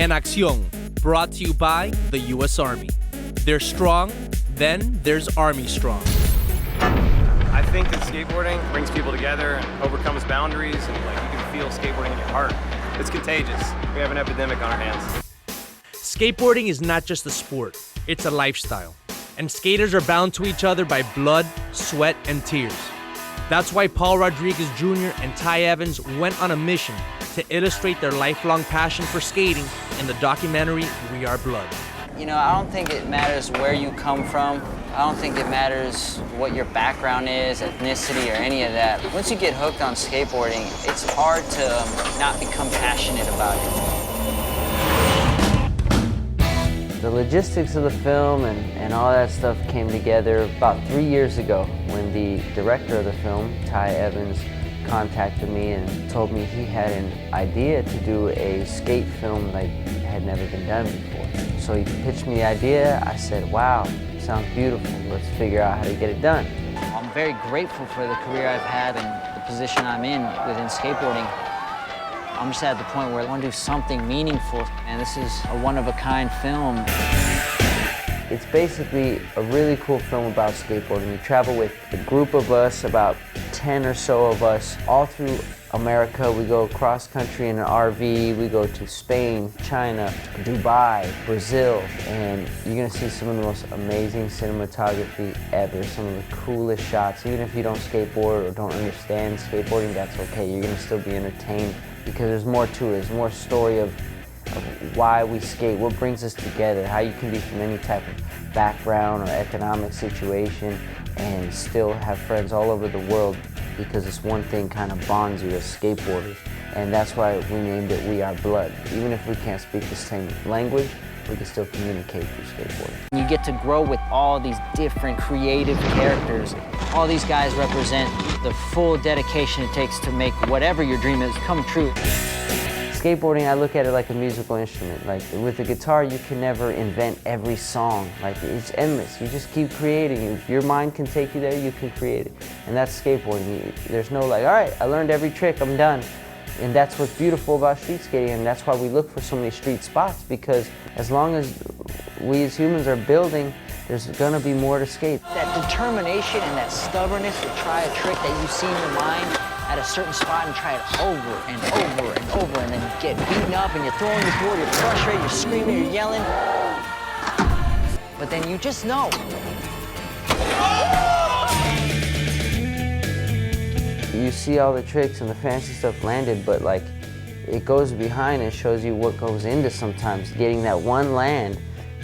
En Acción, brought to you by the U.S. Army. There's strong, then there's Army strong. I think that skateboarding brings people together and overcomes boundaries, and you can feel skateboarding in your heart. It's contagious. We have an epidemic on our hands. Skateboarding is not just a sport, it's a lifestyle. And skaters are bound to each other by blood, sweat, and tears. That's why Paul Rodriguez Jr. and Ty Evans went on a mission to illustrate their lifelong passion for skating in the documentary We Are Blood. You know, I don't think it matters where you come from. I don't think it matters what your background is, ethnicity, or any of that. Once you get hooked on skateboarding, it's hard to not become passionate about it. The logistics of the film and all that stuff came together about 3 years ago when the director of the film, Ty Evans, contacted me and told me he had an idea to do a skate film like had never been done before. So he pitched me the idea. I said, wow, sounds beautiful. Let's figure out how to get it done. I'm very grateful for the career I've had and the position I'm in within skateboarding. I'm just at the point where I want to do something meaningful, and this is a one-of-a-kind film. It's basically a really cool film about skateboarding. We travel with a group of us, about 10 or so of us, all through America. We go cross country in an RV. We go to Spain, China, Dubai, Brazil, and you're gonna see some of the most amazing cinematography ever, some of the coolest shots. Even if you don't skateboard or don't understand skateboarding, that's okay. You're gonna still be entertained because there's more to it. There's more story of why we skate, what brings us together, how you can be from any type of background or economic situation and still have friends all over the world because this one thing kind of bonds you as skateboarders. And that's why we named it We Are Blood. Even if we can't speak the same language, we can still communicate through skateboarding. You get to grow with all these different creative characters. All these guys represent the full dedication it takes to make whatever your dream is come true. Skateboarding, I look at it like a musical instrument. Like with the guitar, you can never invent every song. Like it's endless. You just keep creating. If your mind can take you there, you can create it. And that's skateboarding. There's no like, all right, I learned every trick, I'm done. And that's what's beautiful about street skating, and that's why we look for so many street spots, because as long as we as humans are building, there's gonna be more to skate. That determination and that stubbornness to try a trick that you see in your mind at a certain spot and try it over and over and over, and then get beaten up and you're throwing your board, you're frustrated, you're screaming, you're yelling. But then you just know. You see all the tricks and the fancy stuff landed, but like it goes behind and shows you what goes into sometimes. Getting that one land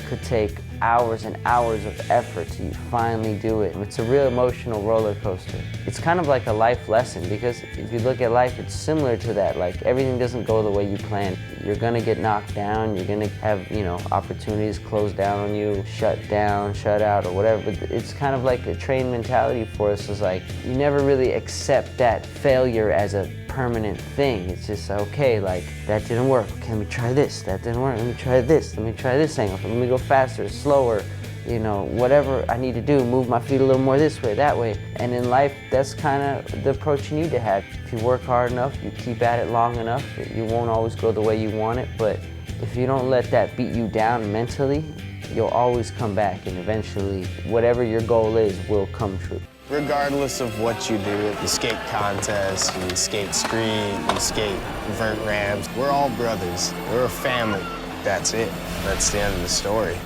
could take hours and hours of effort to finally do it. It's a real emotional roller coaster. It's kind of like a life lesson, because if you look at life, it's similar to that. Like everything doesn't go the way you plan. You're gonna get knocked down, you're gonna have, opportunities closed down on you, shut down, shut out, or whatever. But it's kind of like a trained mentality for us. Is like, you never really accept that failure as a permanent thing. It's just, okay, like, that didn't work. Okay, let me try this. That didn't work. Let me try this. Let me try this angle. Let me go faster, slower, whatever I need to do, move my feet a little more this way, that way. And in life, that's kind of the approach you need to have. If you work hard enough, you keep at it long enough, you won't always go the way you want it, but if you don't let that beat you down mentally, you'll always come back, and eventually, whatever your goal is will come true. Regardless of what you do, you skate contests, you skate street, you skate vert ramps, we're all brothers. We're a family. That's it. That's the end of the story.